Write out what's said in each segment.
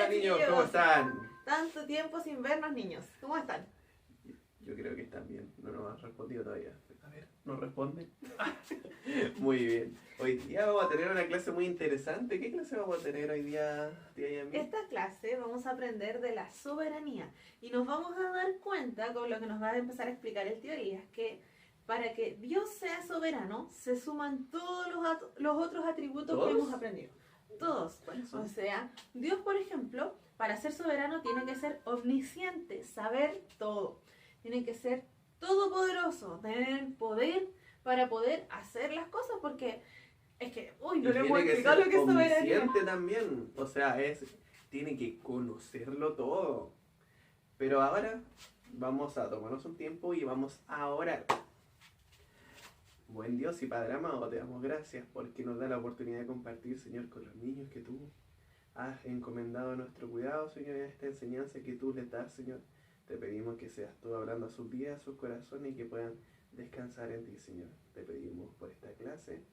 niños, chiquillos. ¿cómo están? Tanto tiempo sin vernos, niños. ¿Cómo están? Yo creo que están bien, no nos han respondido todavía. A ver, ¿nos responden? Muy bien. Hoy día vamos a tener una clase muy interesante. ¿Qué clase vamos a tener hoy día, tía Yami? Esta clase vamos a aprender de la soberanía y nos vamos a dar cuenta, con lo que nos va a empezar a explicar el tío Elías, que para que Dios sea soberano se suman todos los otros atributos ¿Todos? que hemos aprendido. Todos. ¿Cuáles son? O sea, Dios, por ejemplo, para ser soberano tiene que ser omnisciente, saber todo. Tiene que ser todopoderoso, tener el poder para poder hacer las cosas, porque es que, uy, no Y le hemos tiene que explicado ser lo que es soberanía. omnisciente también. O sea, tiene que conocerlo todo. Pero ahora vamos a tomarnos un tiempo y vamos a orar. Buen Dios y Padre amado, te damos gracias porque nos da la oportunidad de compartir, Señor, con los niños que tú has encomendado a nuestro cuidado, Señor, en esta enseñanza que tú les das, Señor. Te pedimos que seas tú hablando a sus vidas, a sus corazones y que puedan descansar en ti, Señor. Te pedimos por esta clase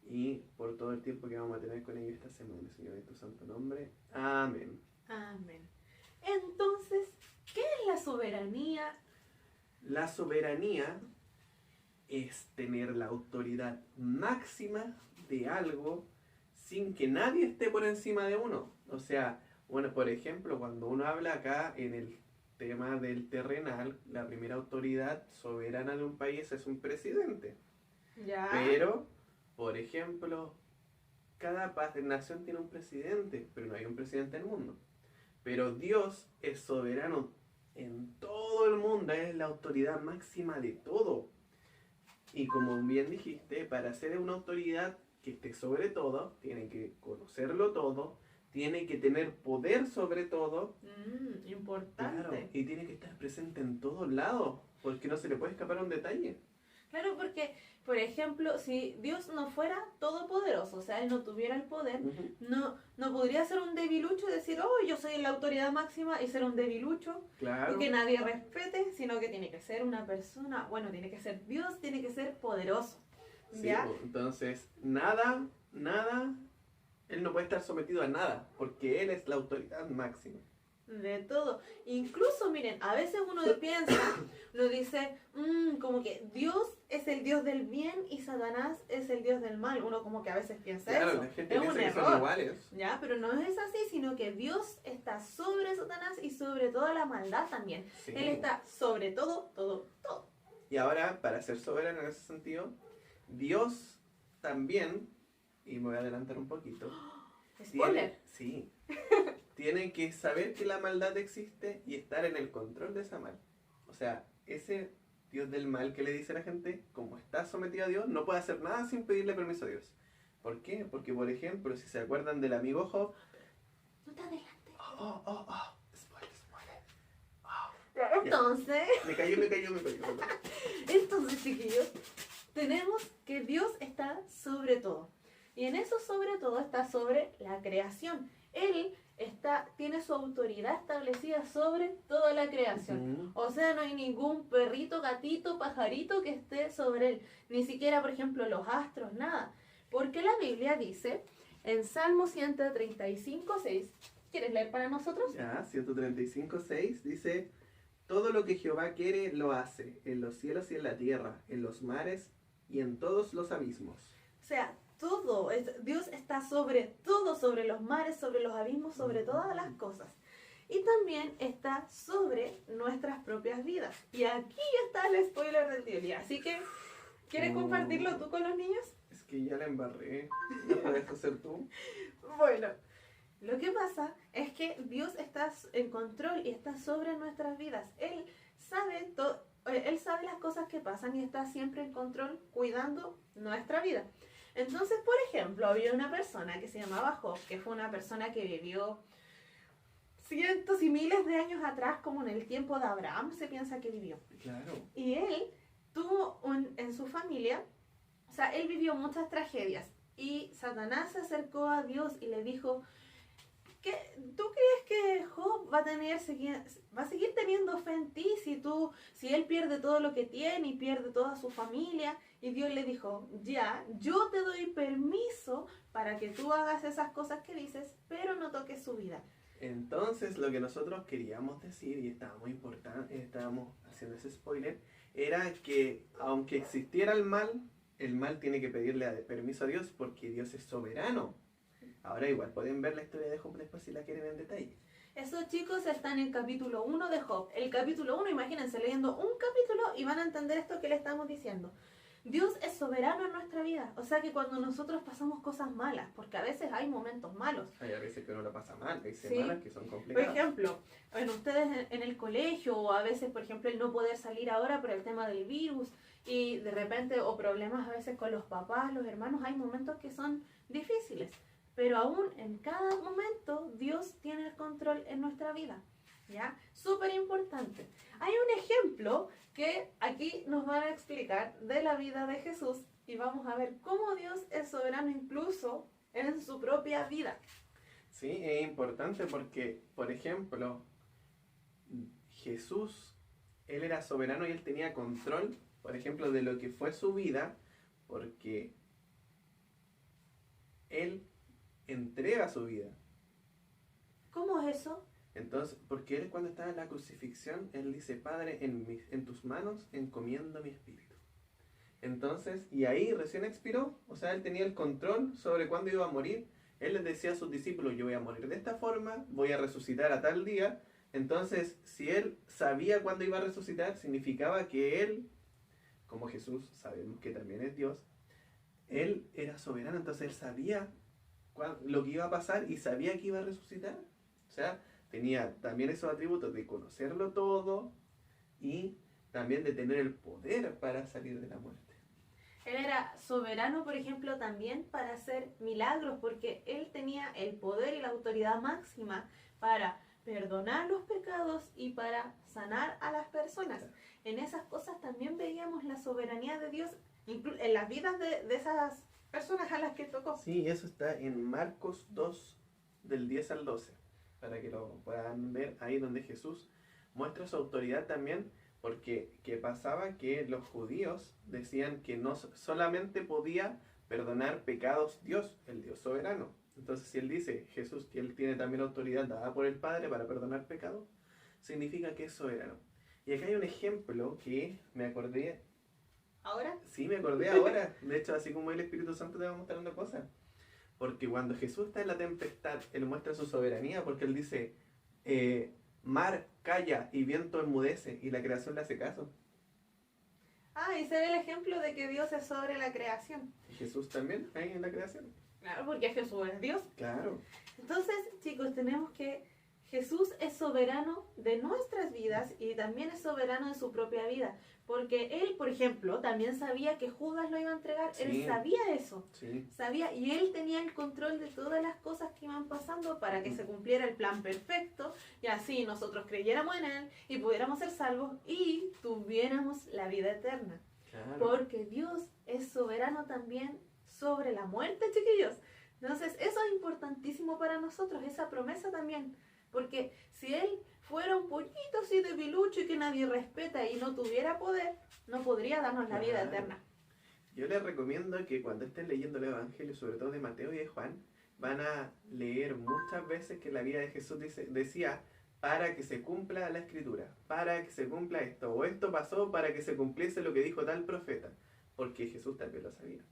y por todo el tiempo que vamos a tener con ellos esta semana, Señor, en tu santo nombre. Amén. Amén. Entonces, ¿qué es la soberanía? La soberanía es tener la autoridad máxima de algo sin que nadie esté por encima de uno. O sea, bueno, por ejemplo, cuando uno habla acá en el tema del terrenal, la primera autoridad soberana de un país es un presidente. Ya. Pero, por ejemplo, cada nación tiene un presidente, pero no hay un presidente en el mundo. Pero Dios es soberano en todo el mundo, es la autoridad máxima de todo. Y como bien dijiste, para ser una autoridad que esté sobre todo, tiene que conocerlo todo, tiene que tener poder sobre todo. Importante. Claro, y tiene que estar presente en todos lados, porque no se le puede escapar un detalle. Claro, porque, por ejemplo, si Dios no fuera todopoderoso, o sea, Él no tuviera el poder, no podría ser un debilucho y decir, oh, yo soy la autoridad máxima y ser un debilucho Claro. y que nadie respete, sino que tiene que ser una persona, bueno, tiene que ser Dios, tiene que ser poderoso. Sí, ¿Ya? pues, entonces, nada, él no puede estar sometido a nada, porque él es la autoridad máxima. De todo. Incluso, miren, a veces uno piensa, uno dice, como que Dios es el Dios del bien y Satanás es el Dios del mal. Uno como que a veces piensa Claro, eso. la gente Es piensa un que son error. iguales. ¿Ya? Pero no es así, sino que Dios está sobre Satanás y sobre toda la maldad también. Sí. Él está sobre todo, todo, todo. Y ahora, para ser soberano en ese sentido, Dios también, y me voy a adelantar un poquito, Spoiler. tiene que saber que la maldad existe y estar en el control de esa mal. O sea, ese Dios del mal que le dice a la gente, como está sometido a Dios, no puede hacer nada sin pedirle permiso a Dios. ¿Por qué? Porque, por ejemplo, si se acuerdan del amigo Job, No te adelantes. spoiler. Entonces, Me cayó. entonces, chiquillos, tenemos que Dios está sobre todo. Y en eso sobre todo está sobre la creación. Él tiene su autoridad establecida sobre toda la creación. O sea, no hay ningún perrito, gatito, pajarito que esté sobre él. Ni siquiera, por ejemplo, los astros, nada. Porque la Biblia dice, en Salmo 135:6, ¿quieres leer para nosotros? Ya, 135:6 dice, todo lo que Jehová quiere lo hace, en los cielos y en la tierra, en los mares y en todos los abismos. O sea, todo, Dios está sobre todo, sobre los mares, sobre los abismos, sobre todas las cosas. Y también está sobre nuestras propias vidas. Y aquí está el spoiler del tío Elías. Así que, ¿quieres compartirlo tú con los niños? Es que ya la embarré, ¿no puedes hacer tú? Bueno, lo que pasa es que Dios está en control y está sobre nuestras vidas. Él sabe las cosas que pasan y está siempre en control, cuidando nuestra vida. Entonces, por ejemplo, había una persona que se llamaba Job, que fue una persona que vivió cientos y miles de años atrás, como en el tiempo de Abraham, se piensa que vivió. Claro. Y él tuvo en su familia, o sea, él vivió muchas tragedias. Y Satanás se acercó a Dios y le dijo, ¿tú crees que Job va a seguir teniendo fe en ti si él pierde todo lo que tiene y pierde toda su familia? Y Dios le dijo, ya, yo te doy permiso para que tú hagas esas cosas que dices, pero no toques su vida. Entonces, lo que nosotros queríamos decir, y estaba muy importante, estábamos haciendo ese spoiler, era que aunque existiera el mal tiene que pedirle permiso a Dios porque Dios es soberano. Ahora igual, pueden ver la historia de Job después si la quieren en detalle. Esos chicos están en capítulo 1 de Job. El capítulo 1, imagínense, leyendo un capítulo y van a entender esto que le estamos diciendo. Dios es soberano en nuestra vida. O sea que cuando nosotros pasamos cosas malas, porque a veces hay momentos malos. Hay a veces que uno lo pasa mal, hay Sí. semanas que son Por complicadas. ejemplo, bueno, ustedes en el colegio o a veces, por ejemplo, el no poder salir ahora por el tema del virus y de repente, o problemas a veces con los papás, los hermanos, hay momentos que son difíciles. Pero aún en cada momento Dios tiene el control en nuestra vida. ¿Ya? Súper importante. Hay un ejemplo que aquí nos van a explicar de la vida de Jesús y vamos a ver cómo Dios es soberano incluso en su propia vida. Sí, es importante porque, por ejemplo, Jesús, Él era soberano y Él tenía control, por ejemplo, de lo que fue su vida, porque Él entrega su vida. ¿Cómo es eso? Entonces, porque Él cuando estaba en la crucifixión, Él dice, Padre, en tus manos encomiendo mi espíritu. Entonces, y ahí recién expiró, o sea, Él tenía el control sobre cuándo iba a morir. Él les decía a sus discípulos, yo voy a morir de esta forma, voy a resucitar a tal día. Entonces, si Él sabía cuándo iba a resucitar, significaba que Él, como Jesús, sabemos que también es Dios, Él era soberano, entonces Él sabía lo que iba a pasar y sabía que iba a resucitar. O sea, tenía también esos atributos de conocerlo todo y también de tener el poder para salir de la muerte. Él era soberano, por ejemplo, también para hacer milagros, porque él tenía el poder y la autoridad máxima para perdonar los pecados y para sanar a las personas. En esas cosas también veíamos la soberanía de Dios en las vidas de esas personas a las que tocó. Sí, eso está en Marcos 2, del 10 al 12, para que lo puedan ver ahí donde Jesús muestra su autoridad también, porque ¿qué pasaba? Que los judíos decían que no solamente podía perdonar pecados Dios, el Dios soberano. Entonces, si Él dice, Jesús, que Él tiene también autoridad dada por el Padre para perdonar pecados, significa que es soberano. Y acá hay un ejemplo que me acordé. ¿Ahora? Sí, me acordé ahora. De hecho, así como el Espíritu Santo te va mostrando cosas. Porque cuando Jesús está en la tempestad, Él muestra su soberanía, porque Él dice, mar calla y viento enmudece, y la creación le hace caso. Ah, y se ve el ejemplo de que Dios es sobre la creación. Y Jesús también, ahí en la creación. Claro, porque Jesús es Dios. Claro. Entonces, chicos, tenemos que Jesús es soberano de nuestras vidas y también es soberano de su propia vida. Porque él, por ejemplo, también sabía que Judas lo iba a entregar. Sí. Él sabía eso. Sí. Sabía, y él tenía el control de todas las cosas que iban pasando para que se cumpliera el plan perfecto y así nosotros creyéramos en él y pudiéramos ser salvos y tuviéramos la vida eterna. Claro. Porque Dios es soberano también sobre la muerte, chiquillos. Entonces, eso es importantísimo para nosotros, esa promesa también. Porque si Él fuera un pollito así de pilucho y que nadie respeta y no tuviera poder, no podría darnos la vida eterna. Yo les recomiendo que cuando estén leyendo el Evangelio, sobre todo de Mateo y de Juan, van a leer muchas veces que la vida de Jesús decía, para que se cumpla la Escritura, para que se cumpla esto, o esto pasó para que se cumpliese lo que dijo tal profeta, porque Jesús también lo sabía.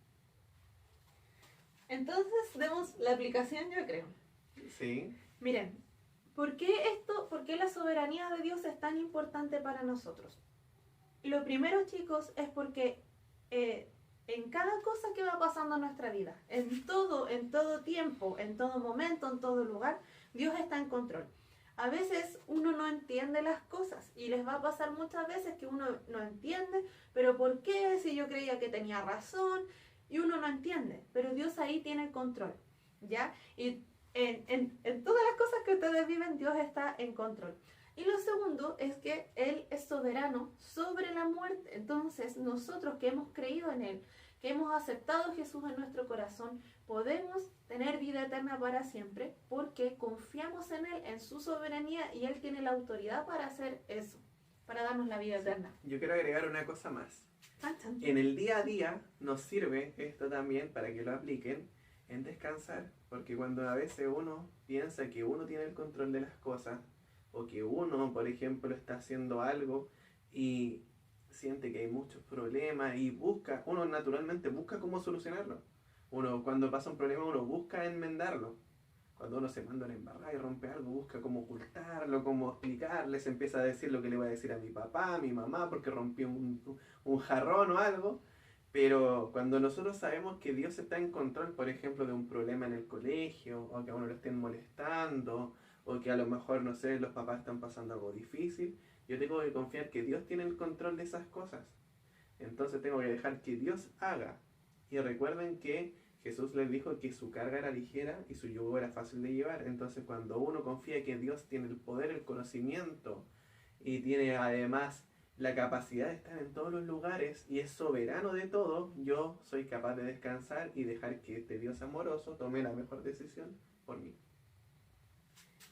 Entonces, demos la aplicación, yo creo. Sí. Miren, ¿por qué la soberanía de Dios es tan importante para nosotros? Lo primero, chicos, es porque en cada cosa que va pasando en nuestra vida, en todo tiempo, en todo momento, en todo lugar, Dios está en control. A veces uno no entiende las cosas y les va a pasar muchas veces que uno no entiende, pero ¿por qué? Si yo creía que tenía razón y uno no entiende, pero Dios ahí tiene el control, ¿ya? Y en todas las cosas que ustedes viven, Dios está en control. Y lo segundo es que Él es soberano sobre la muerte. Entonces, nosotros que hemos creído en Él, que hemos aceptado a Jesús en nuestro corazón, podemos tener vida eterna para siempre porque confiamos en Él, en su soberanía, y Él tiene la autoridad para hacer eso, para darnos la vida eterna. Yo quiero agregar una cosa más. Chan, chan. En el día a día nos sirve esto también para que lo apliquen en descansar Porque cuando a veces uno piensa que uno tiene el control de las cosas, o que uno, por ejemplo, está haciendo algo y siente que hay muchos problemas y busca, uno naturalmente busca cómo solucionarlo. Uno cuando pasa un problema uno busca enmendarlo. Cuando uno se manda una embarrada y rompe algo, busca cómo ocultarlo, cómo explicarles, empieza a decir lo que le va a decir a mi papá, a mi mamá, porque rompió un jarrón o algo. Pero cuando nosotros sabemos que Dios está en control, por ejemplo, de un problema en el colegio, o que a uno lo estén molestando, o que a lo mejor, no sé, los papás están pasando algo difícil, yo tengo que confiar que Dios tiene el control de esas cosas. Entonces tengo que dejar que Dios haga. Y recuerden que Jesús les dijo que su carga era ligera y su yugo era fácil de llevar. Entonces cuando uno confía que Dios tiene el poder, el conocimiento y tiene además la capacidad de estar en todos los lugares y es soberano de todo, yo soy capaz de descansar y dejar que este Dios amoroso tome la mejor decisión por mí.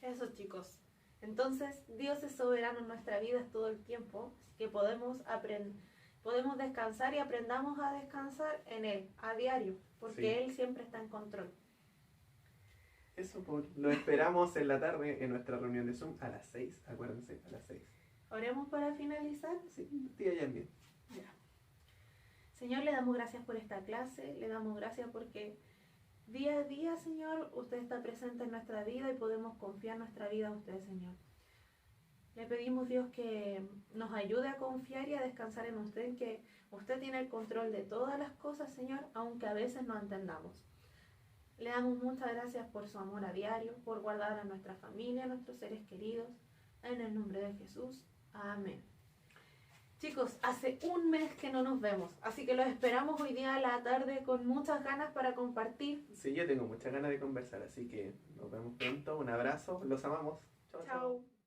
Eso, chicos. Entonces, Dios es soberano en nuestra vida todo el tiempo, así que podemos descansar y aprendamos a descansar en Él a diario, porque Sí. Él siempre está en control. Eso, pues, lo esperamos en la tarde en nuestra reunión de Zoom a las 6, acuérdense, a las 6. Oremos para finalizar. Sí, tía Yasmin. Ya. Señor, le damos gracias por esta clase, le damos gracias porque día a día, Señor, usted está presente en nuestra vida y podemos confiar nuestra vida a usted, Señor. Le pedimos, Dios, que nos ayude a confiar y a descansar en usted, en que usted tiene el control de todas las cosas, Señor, aunque a veces no entendamos. Le damos muchas gracias por su amor a diario, por guardar a nuestra familia, a nuestros seres queridos. En el nombre de Jesús. Amén. Chicos, hace un mes que no nos vemos, así que los esperamos hoy día a la tarde con muchas ganas para compartir. Sí, yo tengo muchas ganas de conversar, así que nos vemos pronto. Un abrazo, los amamos. Chao, chao. Chao.